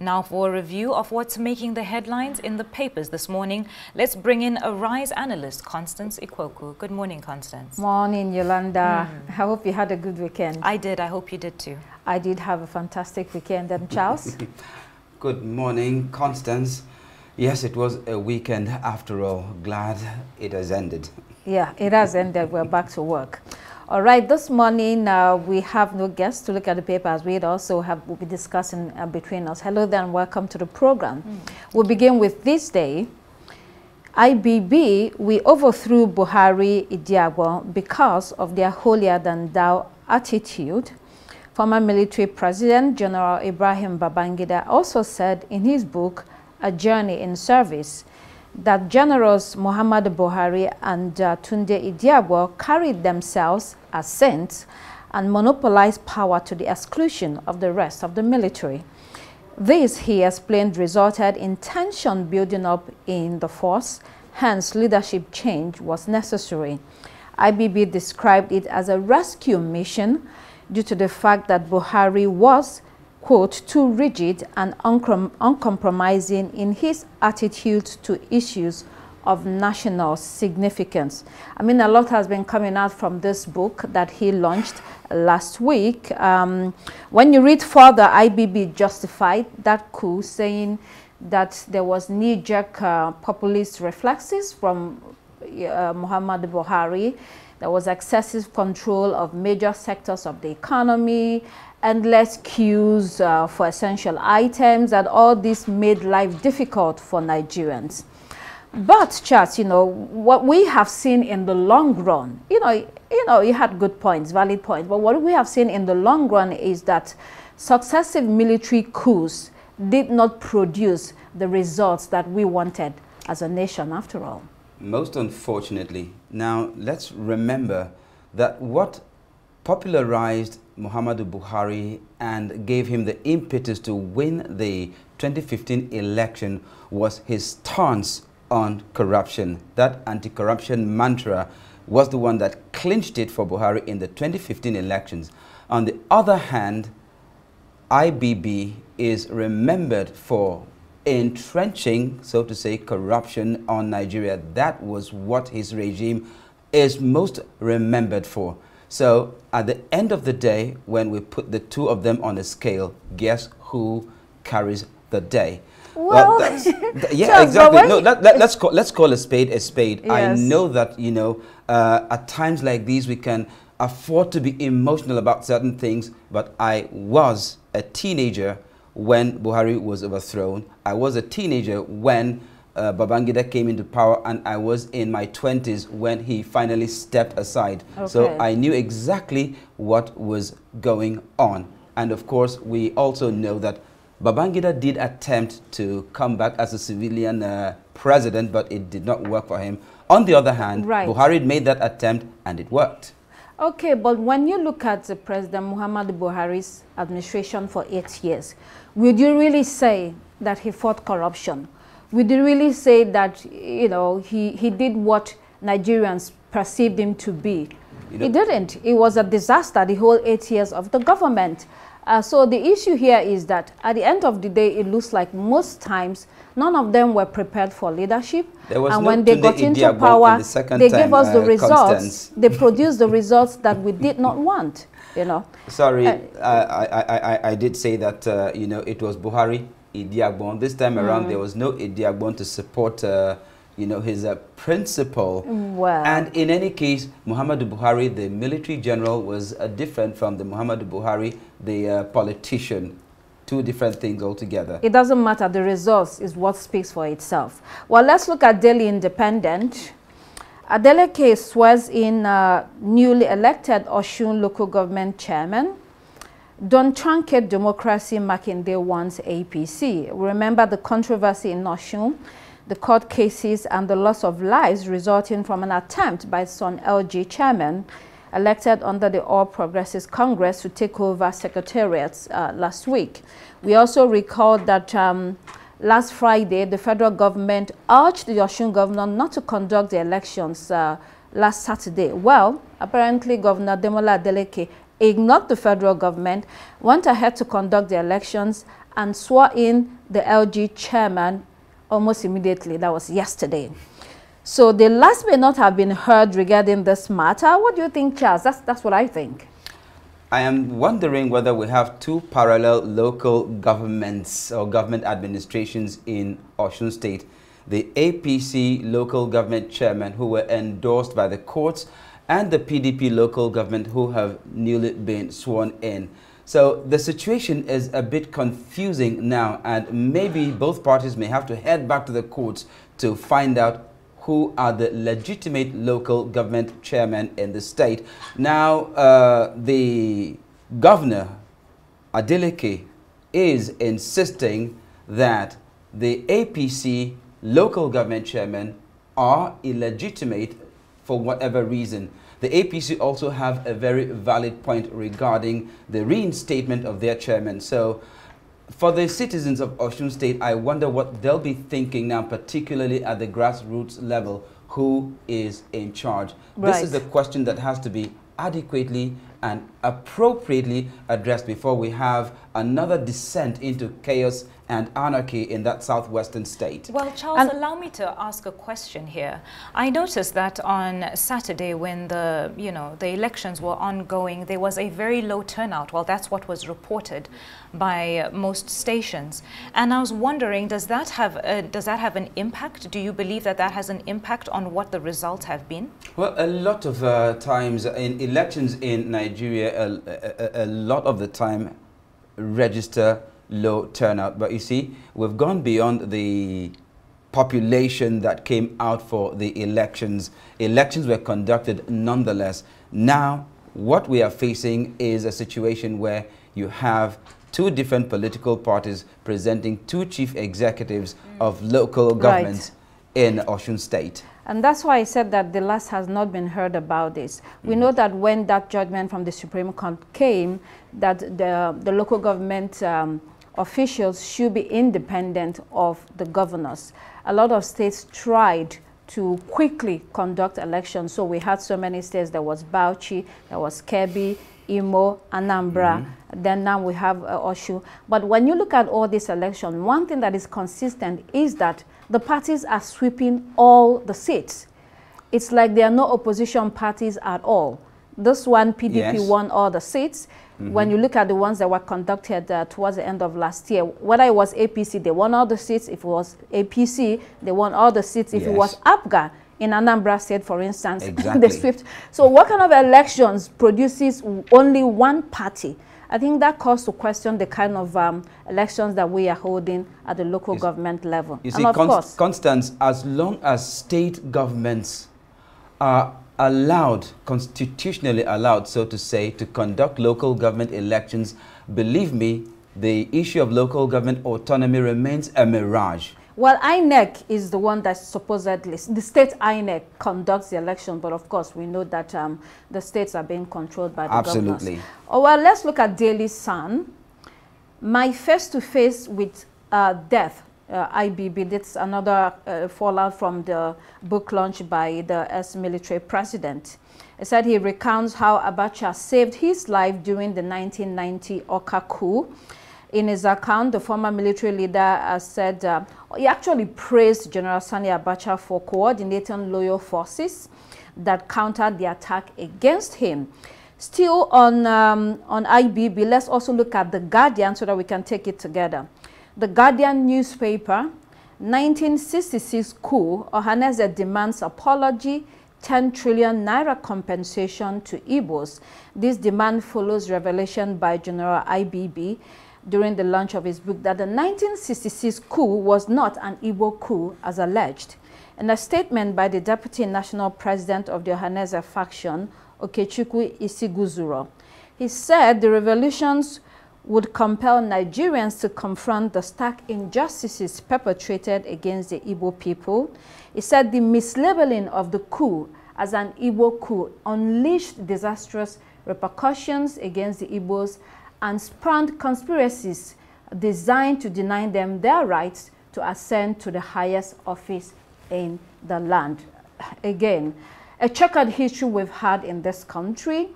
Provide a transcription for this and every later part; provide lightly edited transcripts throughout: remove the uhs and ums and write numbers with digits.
Now for a review of what's making the headlines in the papers this morning, let's bring in a RISE analyst, Constance Ikwoku. Good morning, Constance. Morning, Yolanda. I hope you had a good weekend. I did. I hope you did too. I did have a fantastic weekend. And Charles? Good morning, Constance. Yes, it was a weekend after all. Glad it has ended. Yeah, it has ended. We're back to work. All right, this morning we have no guests to look at the papers. We'll be discussing between us. Hello there and welcome to the program. We'll begin with this day. IBB, we overthrew Buhari, Idiagbon because of their holier-than-thou attitude. Former military president General Ibrahim Babangida also said in his book, A Journey in Service, that Generals Muhammadu Buhari and Tunde Idiagbon carried themselves as saints and monopolized power to the exclusion of the rest of the military. This, he explained, resulted in tension building up in the force, hence leadership change was necessary. IBB described it as a rescue mission due to the fact that Buhari was, quote, too rigid and uncompromising in his attitude to issues of national significance. I mean, a lot has been coming out from this book that he launched last week. When you read further, IBB justified that coup, saying that there was knee-jerk populist reflexes from Muhammadu Buhari. There was excessive control of major sectors of the economy, endless queues for essential items, and all this made life difficult for Nigerians. But, Charles, you know, what we have seen in the long run, you had good points, valid points, but what we have seen in the long run is that successive military coups did not produce the results that we wanted as a nation, after all. Most unfortunately. Now, let's remember that what popularized Muhammadu Buhari and gave him the impetus to win the 2015 election was his stance on corruption. That anti-corruption mantra was the one that clinched it for Buhari in the 2015 elections. On the other hand, IBB is remembered for entrenching, so to say, corruption on Nigeria. That was what his regime is most remembered for. So at the end of the day, when we put the two of them on a scale, guess who carries the day? Well, yeah, exactly. No, let's call a spade a spade. Yes. I know that, you know, at times like these we can afford to be emotional about certain things, but I was a teenager when Buhari was overthrown. I was a teenager when Babangida came into power, and I was in my 20s when he finally stepped aside. Okay. So I knew exactly what was going on. And of course, we also know that Babangida did attempt to come back as a civilian president, but it did not work for him. On the other hand, Buhari made that attempt and it worked. Okay, but when you look at the President Muhammadu Buhari's administration for 8 years, would you really say that he fought corruption? Would you really say that, you know, he did what Nigerians perceived him to be? You know, he didn't. It was a disaster, the whole 8 years of the government. So the issue here is that at the end of the day, it looks like most times none of them were prepared for leadership. And when they got into power, they gave us the results. They produced the results that we did not want, you know. Sorry, I did say that, you know, it was Buhari, Idiagbon. This time around, there was no Idiagbon to support, you know, his principle. Well. And in any case, Muhammadu Buhari, the military general, was different from the Muhammadu Buhari, the politician. Two different things altogether. It doesn't matter. The results is what speaks for itself. Well, let's look at Daily Independent. Adeleke swears in newly elected Osun local government chairman. Don't truncate democracy, Makinde wants APC. Remember the controversy in Osun, the court cases and the loss of lives resulting from an attempt by Son LG chairman elected under the All Progressives Congress to take over secretariats last week. We also recall that last Friday, the federal government urged the Osun governor not to conduct the elections last Saturday. Well, apparently Governor Demola Adeleke ignored the federal government, went ahead to conduct the elections, and swore in the LG chairman almost immediately. That was yesterday. So the last may not have been heard regarding this matter. What do you think, Charles? That's what I think. I am wondering whether we have two parallel local governments or government administrations in Osun State. The APC local government chairman who were endorsed by the courts and the PDP local government who have newly been sworn in. So the situation is a bit confusing now, and maybe both parties may have to head back to the courts to find out who are the legitimate local government chairmen in the state. Now, the governor, Adeleke, is insisting that the APC local government chairmen are illegitimate for whatever reason. The APC also have a very valid point regarding the reinstatement of their chairman. So, for the citizens of Osun State, I wonder what they'll be thinking now, particularly at the grassroots level. Who is in charge? Right. This is the question that has to be adequately and appropriately addressed before we have another descent into chaos and anarchy in that southwestern state. Well, Charles, allow me to ask a question here. I noticed that on Saturday, when the elections were ongoing, there was a very low turnout. Well, that's what was reported by most stations. And I was wondering, does that have an impact? Do you believe that that has an impact on what the results have been? Well, a lot of times in elections in Nigeria, a lot of the time register low turnout. But you see, we've gone beyond the population that came out for the elections. Elections were conducted nonetheless. Now, what we are facing is a situation where you have two different political parties presenting two chief executives of local governments in Osun State. And that's why I said that the last has not been heard about this. We know that when that judgment from the Supreme Court came, that the local government officials should be independent of the governors. A lot of states tried to quickly conduct elections. So we had so many states. There was Bauchi, there was Kebbi, Imo, Anambra, then now we have Osun. But when you look at all these elections, one thing that is consistent is that the parties are sweeping all the seats. It's like there are no opposition parties at all. This one, PDP won all the seats. When you look at the ones that were conducted towards the end of last year, whether it was APC, they won all the seats. If it was APC, they won all the seats. If it was APGA in Anambra State, for instance, they swept. So what kind of elections produces only one party? I think that calls to question the kind of elections that we are holding at the local government level. You see, Constance, as long as state governments are allowed, constitutionally allowed, so to say, to conduct local government elections, believe me, the issue of local government autonomy remains a mirage. Well, INEC is the one that supposedly, the state INEC conducts the election, but of course we know that the states are being controlled by the governors. Oh, well, let's look at Daily Sun. My face-to-face with death, IBB, that's another fallout from the book launch by the ex-military president. He said he recounts how Abacha saved his life during the 1990 Oka coup. In his account, the former military leader said he actually praised General Sani Abacha for coordinating loyal forces that countered the attack against him. Still on IBB, let's also look at The Guardian so that we can take it together. The Guardian newspaper, 1966 coup, Ohaneze demands apology, 10 trillion naira compensation to Igbos. This demand follows revelation by General IBB during the launch of his book that the 1966 coup was not an Igbo coup as alleged. In a statement by the Deputy National President of the Ohaneze faction, Okechukwu Isiguzuro, he said the revolutions would compel Nigerians to confront the stark injustices perpetrated against the Igbo people. He said the mislabeling of the coup as an Igbo coup unleashed disastrous repercussions against the Igbos and spawned conspiracies designed to deny them their rights to ascend to the highest office in the land. Again, a checkered history we've had in this country.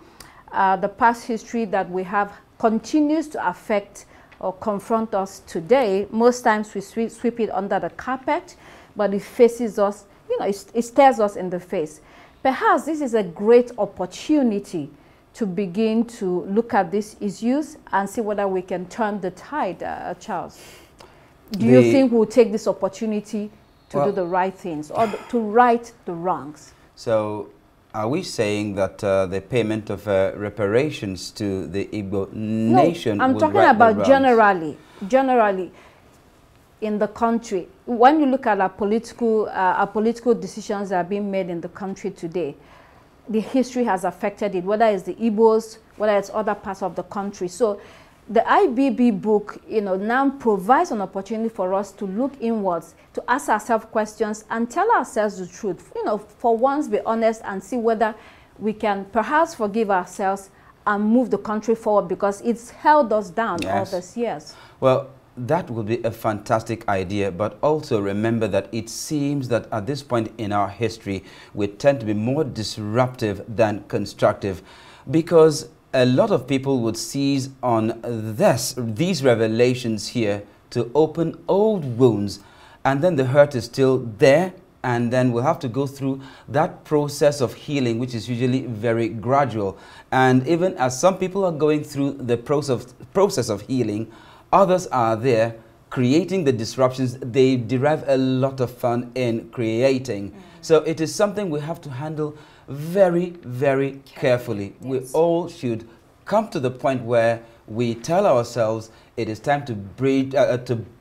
The past history that we have continues to affect or confront us today, most times we sweep it under the carpet, but it faces us, you know, it stares us in the face. Perhaps this is a great opportunity to begin to look at these issues and see whether we can turn the tide, Charles. Do you think we'll take this opportunity to do the right things or to right the wrongs? So are we saying that the payment of reparations to the Igbo nation? No, I'm talking about generally in the country. When you look at our political decisions that are being made in the country today, the history has affected it, whether it's the Igbos, whether it's other parts of the country. So the IBB book, you know, now provides an opportunity for us to look inwards, to ask ourselves questions and tell ourselves the truth. You know, for once be honest and see whether we can perhaps forgive ourselves and move the country forward, because it's held us down all these years. Well, that would be a fantastic idea, but also remember that it seems that at this point in our history, we tend to be more disruptive than constructive, because a lot of people would seize on these revelations here to open old wounds, and then the hurt is still there, and then we'll have to go through that process of healing, which is usually very gradual. And even as some people are going through the process of healing, others are there creating the disruptions they derive a lot of fun in creating. So it is something we have to handle very, very carefully. Yes. We all should come to the point where we tell ourselves it is time to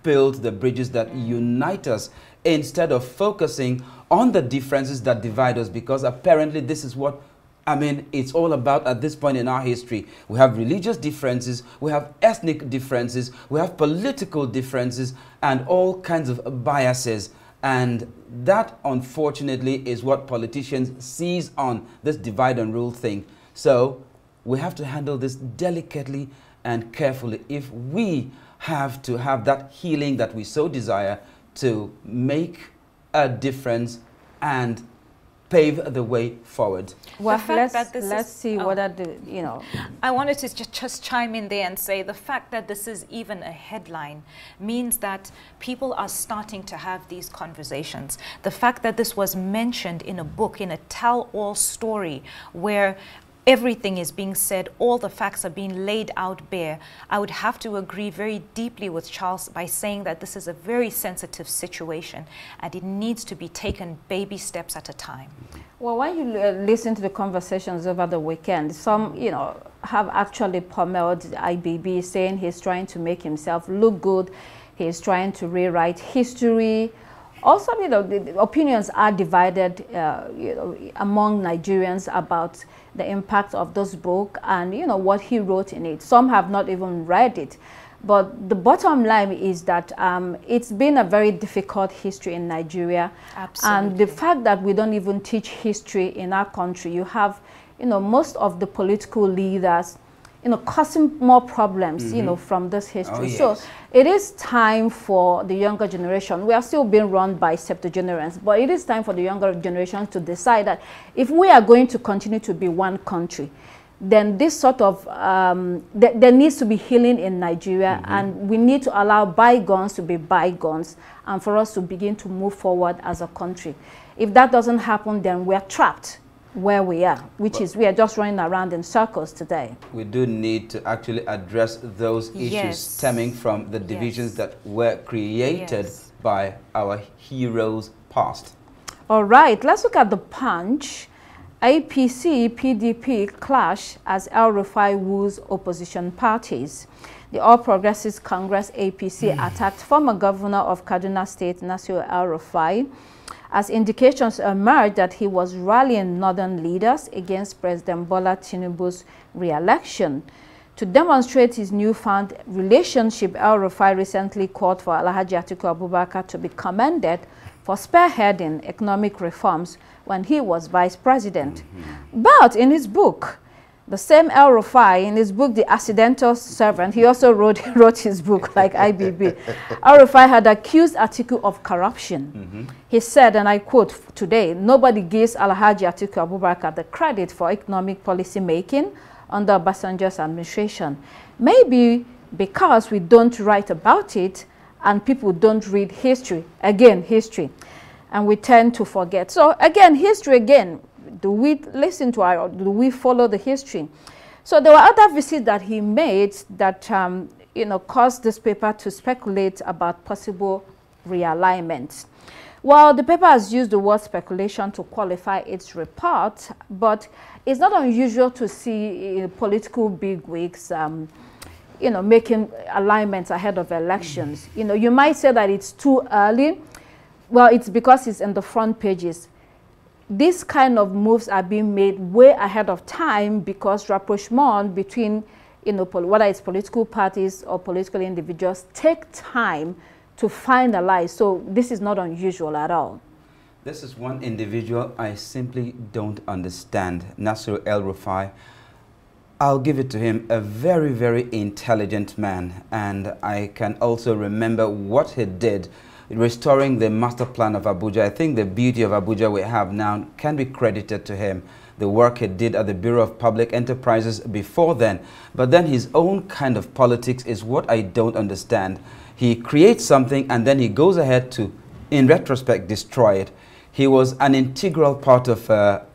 build the bridges that unite us, instead of focusing on the differences that divide us, because apparently this is what it's all about at this point in our history. We have religious differences, we have ethnic differences, we have political differences, and all kinds of biases. And that, unfortunately, is what politicians seize on, this divide and rule thing. So we have to handle this delicately and carefully if we have to have that healing that we so desire to make a difference and pave the way forward. Well, let's see whether I wanted to just chime in there and say the fact that this is even a headline means that people are starting to have these conversations. The fact that this was mentioned in a book, in a tell-all story where everything is being said, all the facts are being laid out bare. I would have to agree very deeply with Charles by saying that this is a very sensitive situation and it needs to be taken baby steps at a time. Well, when you listen to the conversations over the weekend, some, have actually pummeled IBB, saying he's trying to make himself look good, he's trying to rewrite history. Also, the opinions are divided, among Nigerians about the impact of this book and, what he wrote in it. Some have not even read it. But the bottom line is that it's been a very difficult history in Nigeria. Absolutely. And the fact that we don't even teach history in our country, you have, most of the political leaders, causing more problems, from this history. Oh, yes. So it is time for the younger generation. We are still being run by septuagenarians, but it is time for the younger generation to decide that if we are going to continue to be one country, then this sort of, there needs to be healing in Nigeria, and we need to allow bygones to be bygones and for us to begin to move forward as a country. If that doesn't happen, then we are trapped where we are, which is we are just running around in circles today. We do need to actually address those issues stemming from the divisions that were created by our heroes past. All right, let's look at the Punch. APC, PDP clash as El-Rufai woos opposition parties. The All Progressives Congress, APC, attacked former governor of Kaduna State, Nasir El-Rufai, as indications emerged that he was rallying northern leaders against President Bola Tinubu's re-election. To demonstrate his newfound relationship, El-Rufai recently called for Alhaji Atiku Abubakar to be commended for spearheading economic reforms when he was vice president. But in his book, the same El-Rufai, in his book, The Accidental Servant, he also wrote his book like IBB. El-Rufai had accused Atiku of corruption. He said, and I quote today, "Nobody gives Alhaji Atiku Abubakar the credit for economic policy making under Obasanjo's administration. Maybe because we don't write about it and people don't read history. Again, history. And we tend to forget. So again, history again. Do we listen to or do we follow the history? So there were other visits that he made that you know, caused this paper to speculate about possible realignments. Well, the paper has used the word speculation to qualify its report, but it's not unusual to see political bigwigs you know, making alignments ahead of elections. You know, you might say that it's too early. Well, it's because it's in the front pages. These kind of moves are being made way ahead of time because rapprochement between, you know, whether it's political parties or political individuals, take time to finalize. So this is not unusual at all. This is one individual I simply don't understand, Nasir El-Rufai. I'll give it to him, a very, very intelligent man. And I can also remember what he did restoring the master plan of Abuja. I think the beauty of Abuja we have now can be credited to him. The work he did at the Bureau of Public Enterprises before then. But then his own kind of politics is what I don't understand. He creates something and then he goes ahead to, in retrospect, destroy it. He was an integral part of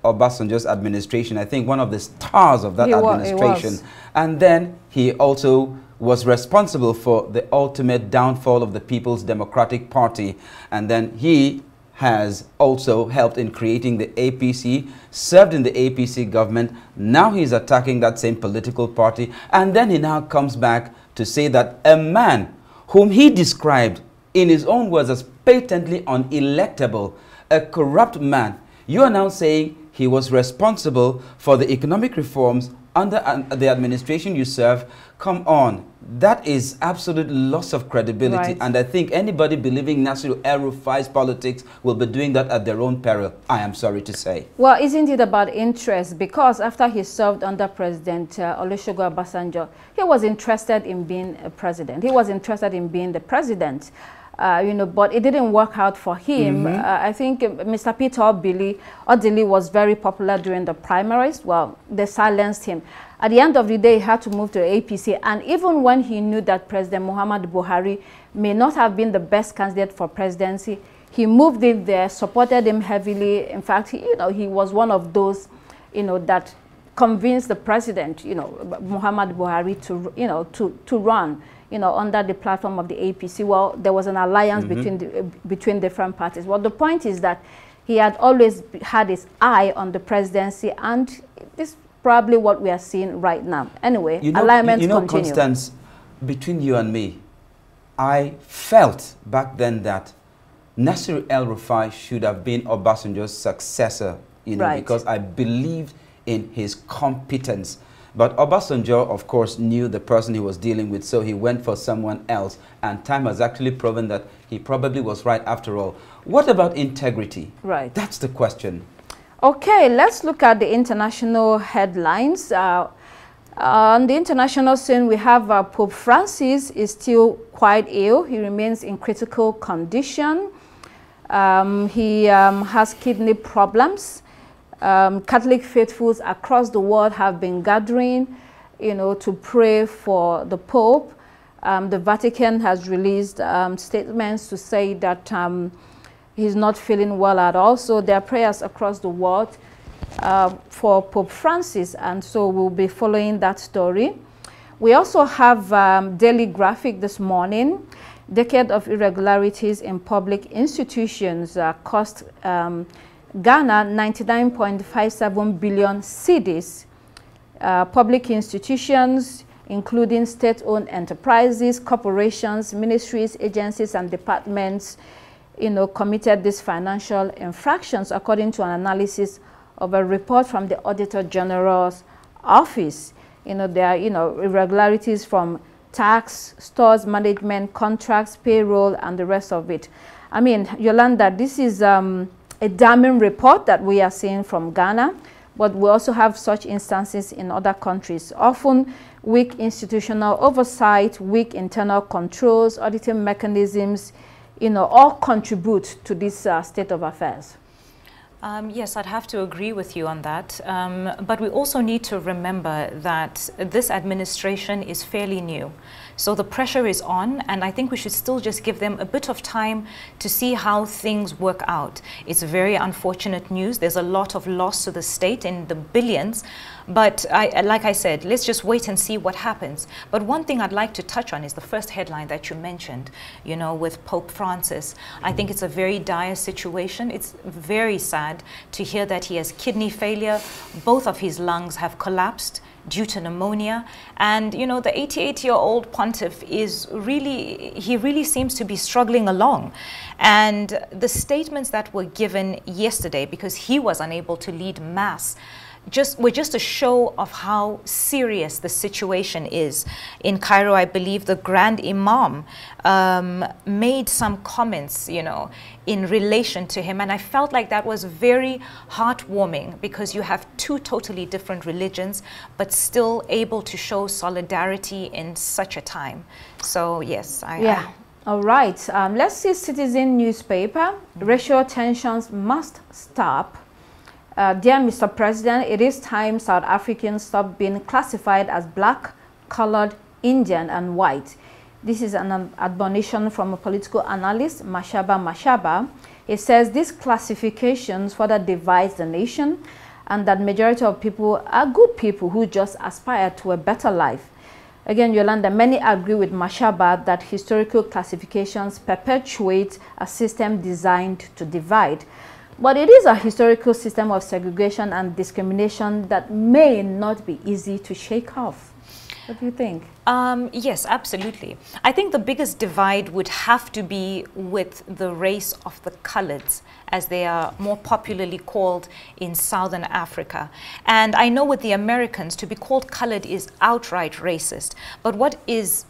Obasanjo's administration. I think one of the stars of that administration. And then he also was responsible for the ultimate downfall of the People's Democratic Party. And then he has also helped in creating the APC, served in the APC government. Now he's attacking that same political party. And then he now comes back to say that a man whom he described in his own words as patently unelectable, a corrupt man, you are now saying he was responsible for the economic reforms under the administration you serve. Come on, that is absolute loss of credibility. Right. And I think anybody believing Nasir El-Rufai's politics will be doing that at their own peril, I am sorry to say. Well, isn't it about interest? Because after he served under President Olusegun Obasanjo, he was interested in being a president. He was interested in being the president. You know, but it didn't work out for him. I think Mr. Peter Odili was very popular during the primaries. Well, they silenced him. At the end of the day, he had to move to the APC. And even when he knew that President Muhammadu Buhari may not have been the best candidate for presidency, he moved in there, supported him heavily. In fact, he was one of those, that convinced the president, Muhammadu Buhari to run. Under the platform of the APC. Well, there was an alliance between different parties. Well, the point is that he had always had his eye on the presidency, and this is probably what we are seeing right now. Anyway, alignments continue. Constance, between you and me, I felt back then that Nasir El-Rufai should have been Obasanjo's successor, because I believed in his competence. But Obasanjo, of course, knew the person he was dealing with, so he went for someone else. And time has actually proven that he probably was right after all. What about integrity? Right. That's the question. Okay, let's look at the international headlines. On the international scene, we have Pope Francis is still quite ill. He remains in critical condition. He has kidney problems. Catholic faithfuls across the world have been gathering, to pray for the Pope. The Vatican has released statements to say that he's not feeling well at all. So there are prayers across the world for Pope Francis, and so we'll be following that story. We also have Daily Graphic this morning. Decade of irregularities in public institutions cost Ghana 99.57 billion cedis. Public institutions, including state-owned enterprises, corporations, ministries, agencies, and departments, committed these financial infractions according to an analysis of a report from the Auditor General's office. There are, irregularities from tax, stores management, contracts, payroll, and the rest of it. I mean, Yolanda, this is a damning report that we are seeing from Ghana, but we also have such instances in other countries. Often weak institutional oversight, weak internal controls, auditing mechanisms, all contribute to this state of affairs. Yes, I'd have to agree with you on that. But we also need to remember that this administration is fairly new. So the pressure is on, and I think we should still just give them a bit of time to see how things work out. It's very unfortunate news. There's a lot of loss to the state in the billions. But like I said, let's just wait and see what happens. But one thing I'd like to touch on is the first headline that you mentioned, you know, with Pope Francis. I think it's a very dire situation. It's very sad to hear that he has kidney failure. Both of his lungs have collapsed due to pneumonia. And, you know, the 88-year-old pontiff is really, he really seems to be struggling along. And the statements that were given yesterday, because he was unable to lead mass, were just a show of how serious the situation is. In Cairo, I believe the Grand Imam made some comments, you know, in relation to him. And I felt like that was very heartwarming, because you have two totally different religions, but still able to show solidarity in such a time. So, yes, All right. Let's see Citizen newspaper. Racial tensions must stop. Dear Mr. President, it is time South Africans stop being classified as black, colored, Indian, and white. This is an admonition from a political analyst, Mashaba. It says these classifications further divides the nation, and that majority of people are good people who just aspire to a better life. Again, Yolanda, many agree with Mashaba that historical classifications perpetuate a system designed to divide. But it is a historical system of segregation and discrimination that may not be easy to shake off. What do you think? Yes, absolutely. I think the biggest divide would have to be with the race of the coloreds, as they are more popularly called in Southern Africa. And I know with the Americans, to be called colored is outright racist. But what is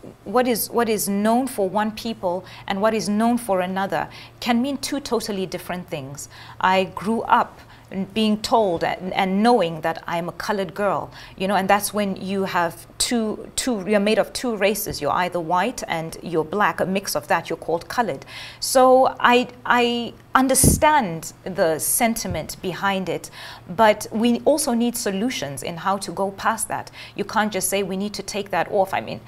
known for one people and what is known for another can mean two totally different things. I grew up being told and knowing that I'm a colored girl, you know, and that's when you have you're made of two races. You're either white and you're black, a mix of that, you're called colored. So I understand the sentiment behind it, but we also need solutions in how to go past that. You can't just say we need to take that off. I mean,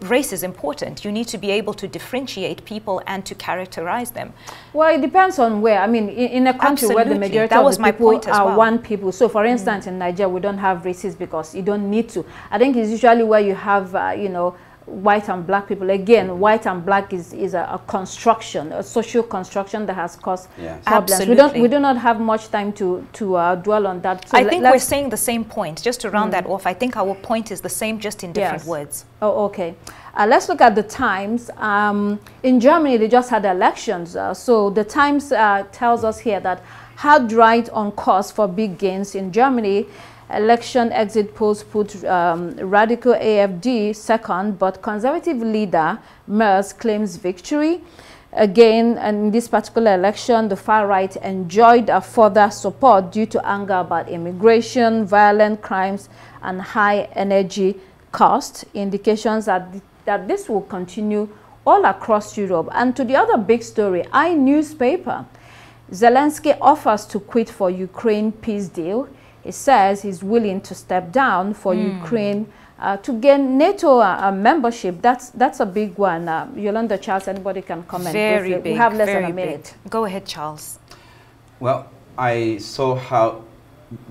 race is important. You need to be able to differentiate people and to characterize them. Well, it depends on where. I mean, in a country where the majority of the people are one people. So, for instance, in Nigeria, we don't have races because you don't need to. I think it's usually where you have, you know, white and black people. Again, white and black is a construction, a social construction that has caused problems. Absolutely. We do not have much time to dwell on that. So I think we're saying the same point. Just to round that off, I think our point is the same, just in different words. Oh, okay. Let's look at the Times. In Germany, they just had elections. So the Times tells us here that hard right on course for big gains in Germany. Election exit polls put radical AFD second, but conservative leader Merz claims victory. Again, in this particular election, the far right enjoyed a further support due to anger about immigration, violent crimes, and high energy costs. Indications that this will continue all across Europe. And to the other big story, newspaper, Zelensky offers to quit for Ukraine peace deal. He says he's willing to step down for Ukraine to gain NATO membership. That's a big one. Yolanda, Charles, anybody can comment. Very big. We have less than a minute. Go ahead, Charles. Well, I saw how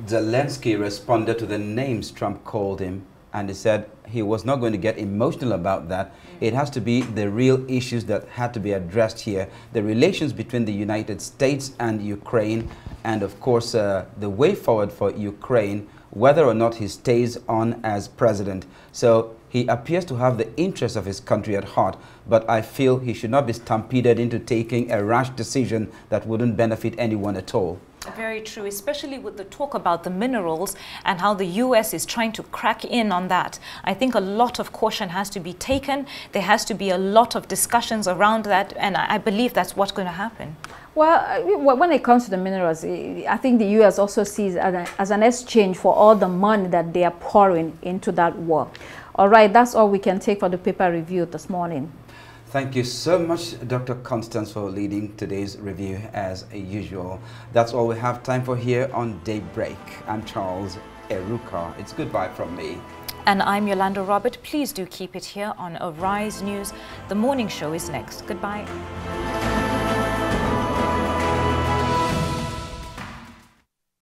Zelensky responded to the names Trump called him, and he said he was not going to get emotional about that. It has to be the real issues that had to be addressed here, the relations between the United States and Ukraine, and of course the way forward for Ukraine, whether or not he stays on as president. So he appears to have the interests of his country at heart, but I feel he should not be stampeded into taking a rash decision that wouldn't benefit anyone at all. Very true, especially with the talk about the minerals and how the U.S. is trying to crack in on that. I think a lot of caution has to be taken. There has to be a lot of discussions around that, and I believe that's what's going to happen. Well, when it comes to the minerals, I think the U.S. also sees it as an exchange for all the money that they are pouring into that war. All right, that's all we can take for the paper review this morning. Thank you so much, Dr. Constance, for leading today's review as usual. That's all we have time for here on Daybreak. I'm Charles Eruka. It's goodbye from me. And I'm Yolanda Robert. Please do keep it here on Arise News. The morning show is next. Goodbye.